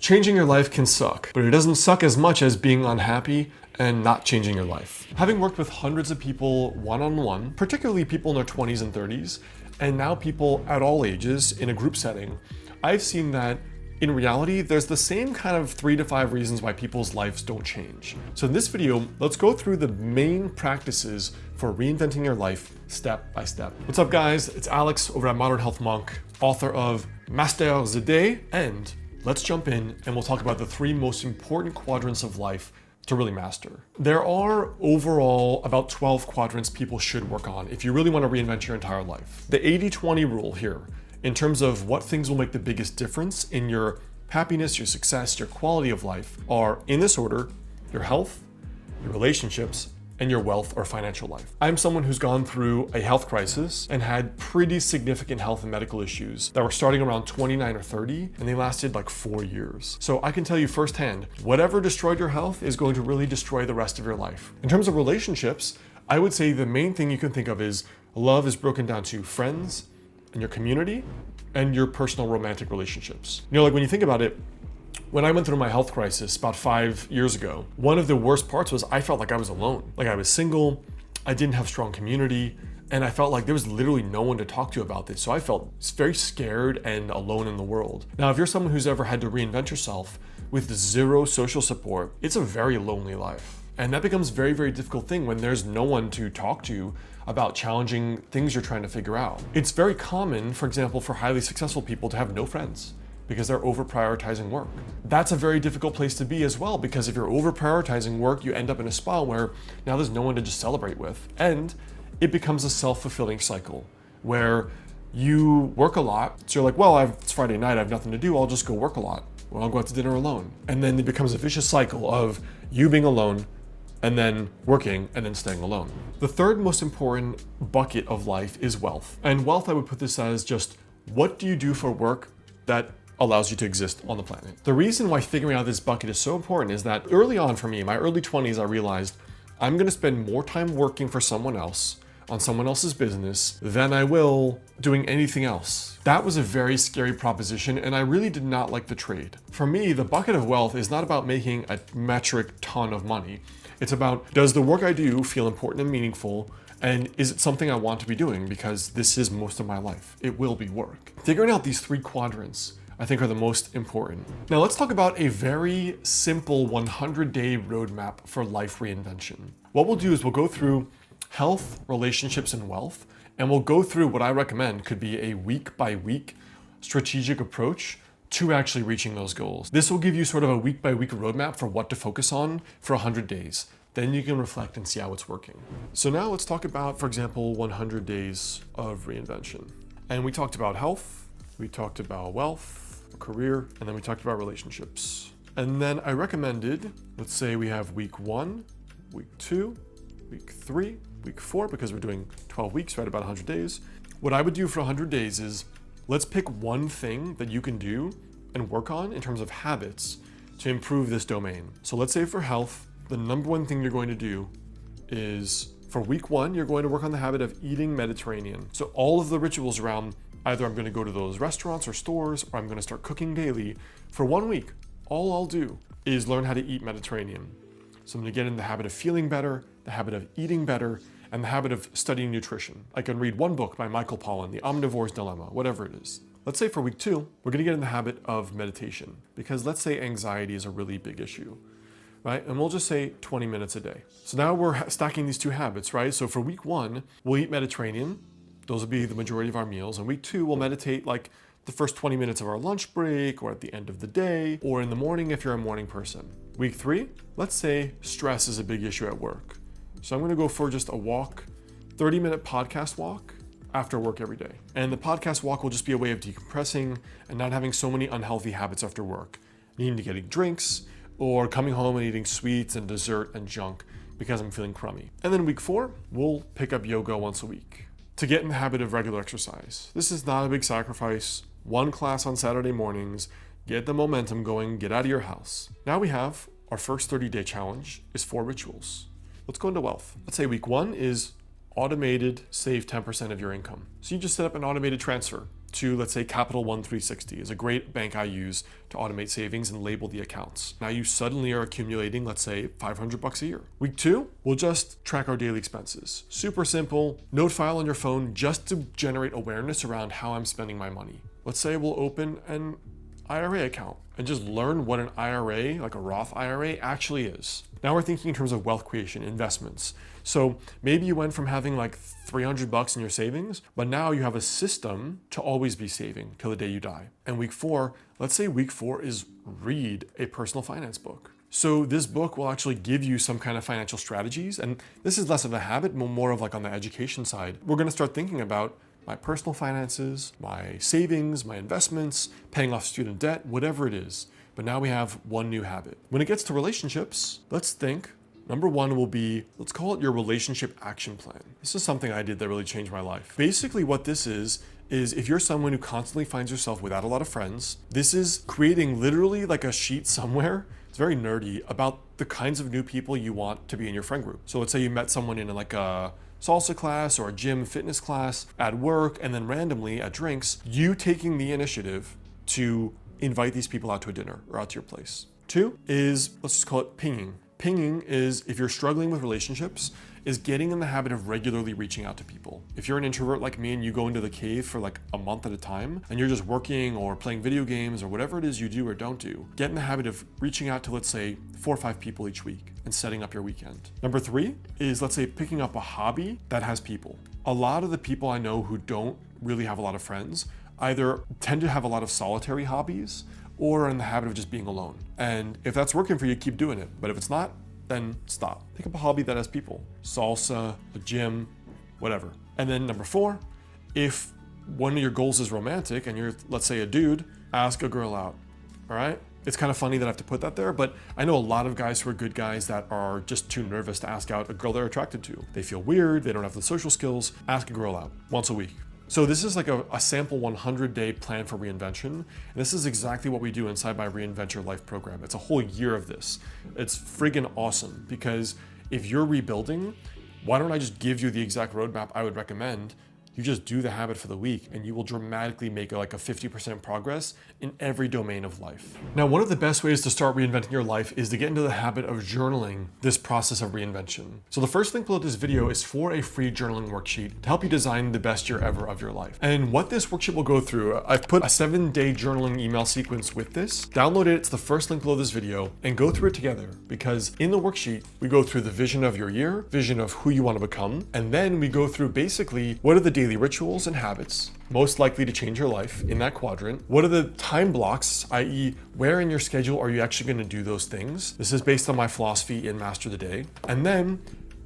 Changing your life can suck, but it doesn't suck as much as being unhappy and not changing your life. Having worked with hundreds of people one-on-one, particularly people in their 20s and 30s, and now people at all ages in a group setting, I've seen that in reality, there's the same kind of 3 to 5 reasons why people's lives don't change. So in this video, let's go through the main practices for reinventing your life step by step. What's up guys? It's Alex over at Modern Health Monk, author of Master the Day, and let's jump in and we'll talk about the 3 most important quadrants of life to really master. There are overall about 12 quadrants people should work on if you really want to reinvent your entire life. The 80-20 rule here, in terms of what things will make the biggest difference in your happiness, your success, your quality of life, are in this order: your health, your relationships, and your wealth or financial life. I'm someone who's gone through a health crisis and had pretty significant health and medical issues that were starting around 29 or 30, and they lasted like 4 years. So I can tell you firsthand, whatever destroyed your health is going to really destroy the rest of your life. In terms of relationships, I would say the main thing you can think of is love is broken down to friends, and your community, and your personal romantic relationships. You know, like when you think about it, when I went through my health crisis about 5 years ago, one of the worst parts was I felt like I was alone. Like I was single, I didn't have strong community, and I felt like there was literally no one to talk to about this. So I felt very scared and alone in the world. Now, if you're someone who's ever had to reinvent yourself with 0 social support, it's a very lonely life. And that becomes a very, very difficult thing when there's no one to talk to about challenging things you're trying to figure out. It's very common, for example, for highly successful people to have no friends because they're over prioritizing work. That's a very difficult place to be as well, because if you're over prioritizing work, you end up in a spot where now there's no one to just celebrate with. And it becomes a self-fulfilling cycle where you work a lot. So you're like, well, it's Friday night, I have nothing to do, I'll just go work a lot. Well, I'll go out to dinner alone. And then it becomes a vicious cycle of you being alone, and then working, and then staying alone. The third most important bucket of life is wealth. And wealth, I would put this as just, what do you do for work that allows you to exist on the planet? The reason why figuring out this bucket is so important is that early on for me, in my early 20s, I realized I'm gonna spend more time working for someone else on someone else's business than I will doing anything else. That was a very scary proposition, and I really did not like the trade. For me, the bucket of wealth is not about making a metric ton of money. It's about, does the work I do feel important and meaningful, and is it something I want to be doing? Because this is most of my life. It will be work. Figuring out these 3 quadrants, I think, are the most important. Now let's talk about a very simple 100-day roadmap for life reinvention. What we'll do is we'll go through health, relationships, and wealth, and we'll go through what I recommend could be a week-by-week strategic approach to actually reaching those goals. This will give you sort of a week-by-week roadmap for what to focus on for 100 days. Then you can reflect and see how it's working. So now let's talk about, for example, 100 days of reinvention. And we talked about health, we talked about wealth, career, and then we talked about relationships. And then I recommended, let's say we have week 1, week 2, week 3, week 4, because we're doing 12 weeks, right, about 100 days. What I would do for 100 days is, let's pick one thing that you can do and work on in terms of habits to improve this domain. So let's say for health, the number one thing you're going to do is, for week 1, you're going to work on the habit of eating Mediterranean. So all of the rituals around either I'm going to go to those restaurants or stores, or I'm going to start cooking daily. For 1 week, all I'll do is learn how to eat Mediterranean. So I'm going to get in the habit of feeling better, the habit of eating better, and the habit of studying nutrition. I can read one book by Michael Pollan, The Omnivore's Dilemma, whatever it is. Let's say for week 2, we're gonna get in the habit of meditation, because let's say anxiety is a really big issue, right? And we'll just say 20 minutes a day. So now we're stacking these 2 habits, right? So for week 1, we'll eat Mediterranean. Those will be the majority of our meals. And week 2, we'll meditate like the first 20 minutes of our lunch break, or at the end of the day, or in the morning if you're a morning person. Week 3, let's say stress is a big issue at work. So I'm gonna go for just a walk, 30-minute podcast walk after work every day. And the podcast walk will just be a way of decompressing and not having so many unhealthy habits after work. Needing to get drinks, or coming home and eating sweets and dessert and junk because I'm feeling crummy. And then week 4, we'll pick up yoga once a week to get in the habit of regular exercise. This is not a big sacrifice. 1 class on Saturday mornings, get the momentum going, get out of your house. Now we have our first 30-day challenge is 4 rituals. Let's go into wealth. Let's say week 1 is automated, save 10% of your income. So you just set up an automated transfer to, let's say, Capital One 360 is a great bank I use to automate savings and label the accounts. Now you suddenly are accumulating, let's say, $500 a year. Week 2, we'll just track our daily expenses. Super simple, note file on your phone just to generate awareness around how I'm spending my money. Let's say we'll open an IRA account and just learn what an IRA, like a Roth IRA, actually is. Now we're thinking in terms of wealth creation, investments. So maybe you went from having like $300 in your savings, but now you have a system to always be saving till the day you die. And week 4, let's say week 4 is read a personal finance book. So this book will actually give you some kind of financial strategies. And this is less of a habit, more of like on the education side. We're gonna start thinking about my personal finances, my savings, my investments, paying off student debt, whatever it is. But now we have one new habit. When it gets to relationships, let's think. Number 1 will be, let's call it your relationship action plan. This is something I did that really changed my life. Basically what this is if you're someone who constantly finds yourself without a lot of friends, this is creating literally like a sheet somewhere. It's very nerdy about the kinds of new people you want to be in your friend group. So let's say you met someone in like a salsa class or a gym fitness class at work, and then randomly at drinks, you taking the initiative to invite these people out to a dinner or out to your place. 2 is, let's just call it pinging. Pinging is, if you're struggling with relationships, is getting in the habit of regularly reaching out to people. If you're an introvert like me and you go into the cave for like a month at a time and you're just working or playing video games or whatever it is you do or don't do, get in the habit of reaching out to, let's say, 4 or 5 people each week and setting up your weekend. Number 3 is, let's say, picking up a hobby that has people. A lot of the people I know who don't really have a lot of friends either tend to have a lot of solitary hobbies or are in the habit of just being alone. And if that's working for you, keep doing it. But if it's not, then stop. Pick up a hobby that has people. Salsa, a gym, whatever. And then number 4, if one of your goals is romantic and you're, let's say, a dude, ask a girl out, all right? It's kind of funny that I have to put that there, but I know a lot of guys who are good guys that are just too nervous to ask out a girl they're attracted to. They feel weird, they don't have the social skills. Ask a girl out once a week. So this is like a sample 100-day plan for reinvention. And this is exactly what we do inside my Reinvent Your Life program. It's a whole year of this. It's friggin' awesome, because if you're rebuilding, why don't I just give you the exact roadmap I would recommend? You just do the habit for the week and you will dramatically make like a 50% progress in every domain of life. Now, one of the best ways to start reinventing your life is to get into the habit of journaling this process of reinvention. So the first link below this video is for a free journaling worksheet to help you design the best year ever of your life. And what this worksheet will go through, I've put a 7-day journaling email sequence with this. Download it, it's the first link below this video, and go through it together, because in the worksheet, we go through the vision of your year, vision of who you want to become, and then we go through basically what are the daily rituals and habits most likely to change your life in that quadrant. What are the time blocks, i.e. where in your schedule are you actually going to do those things? This is based on my philosophy in Master the Day. And then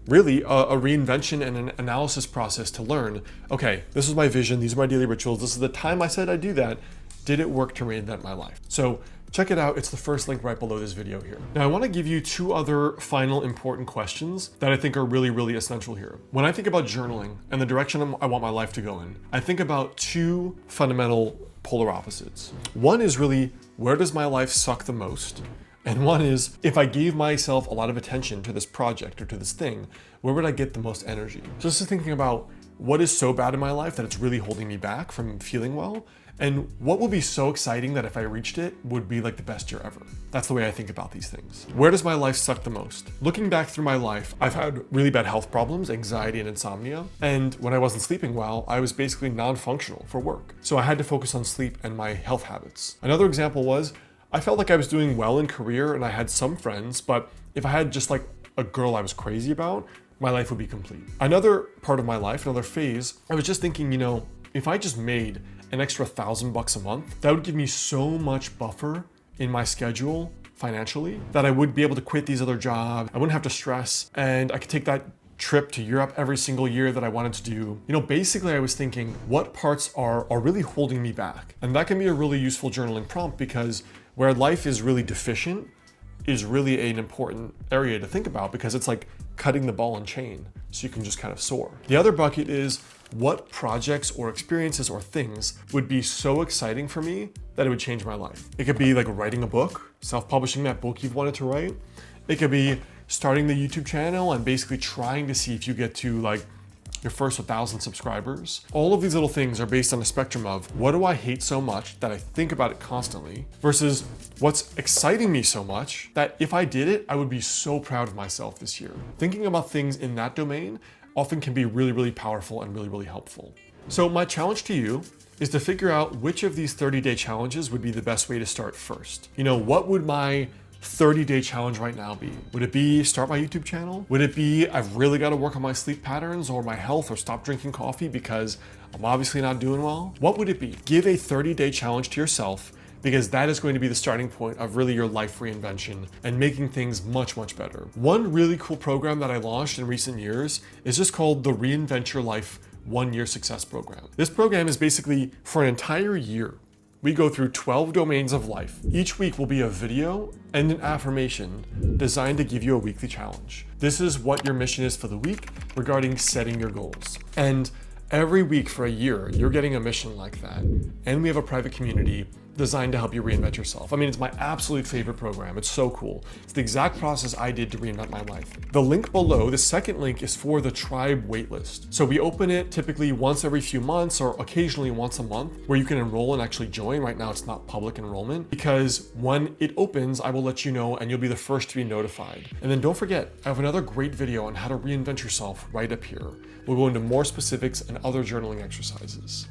really a reinvention and an analysis process to learn, okay, this is my vision, these are my daily rituals, this is the time I said I'd do that. Did it work to reinvent my life? So check it out, it's the first link right below this video here. Now I wanna give you 2 other final important questions that I think are really, really essential here. When I think about journaling and the direction I want my life to go in, I think about 2 fundamental polar opposites. One is really, where does my life suck the most? And one is, if I gave myself a lot of attention to this project or to this thing, where would I get the most energy? So this is thinking about what is so bad in my life that it's really holding me back from feeling well, and what would be so exciting that if I reached it would be like the best year ever. That's the way I think about these things. Where does my life suck the most? Looking back through my life, I've had really bad health problems, anxiety and insomnia. And when I wasn't sleeping well, I was basically non-functional for work. So I had to focus on sleep and my health habits. Another example was, I felt like I was doing well in career and I had some friends, but if I had just like a girl I was crazy about, my life would be complete. Another part of my life, another phase, I was just thinking, you know, if I just made an extra $1,000 a month, that would give me so much buffer in my schedule financially that I would be able to quit these other jobs. I wouldn't have to stress, and I could take that trip to Europe every single year that I wanted to do. You know, basically I was thinking, what parts are really holding me back? And that can be a really useful journaling prompt, because where life is really deficient is really an important area to think about, because it's like cutting the ball and chain so you can just kind of soar. The other bucket is, what projects or experiences or things would be so exciting for me that it would change my life? It could be like writing a book, self-publishing that book you've wanted to write. It could be starting the YouTube channel and basically trying to see if you get to like your first 1,000 subscribers. All of these little things are based on a spectrum of what do I hate so much that I think about it constantly versus what's exciting me so much that if I did it, I would be so proud of myself this year. Thinking about things in that domain often can be really, really powerful and really, really helpful. So my challenge to you is to figure out which of these 30-day challenges would be the best way to start first. What would my 30-day challenge right now be? Would it be start my YouTube channel? Would it be I've really got to work on my sleep patterns or my health or stop drinking coffee because I'm obviously not doing well? What would it be? Give a 30-day challenge to yourself, because that is going to be the starting point of really your life reinvention and making things much, much better. One really cool program that I launched in recent years is just called the Reinvent Your Life 1-Year Success Program. This program is basically for an entire year. We go through 12 domains of life. Each week will be a video and an affirmation designed to give you a weekly challenge. This is what your mission is for the week regarding setting your goals. And every week for a year, you're getting a mission like that. And we have a private community designed to help you reinvent yourself. It's my absolute favorite program. It's so cool. It's the exact process I did to reinvent my life. The link below, the second link, is for the Tribe waitlist. So we open it typically once every few months or occasionally once a month where you can enroll and actually join. Right now it's not public enrollment because when it opens, I will let you know and you'll be the first to be notified. And then don't forget, I have another great video on how to reinvent yourself right up here. We'll go into more specifics and other journaling exercises.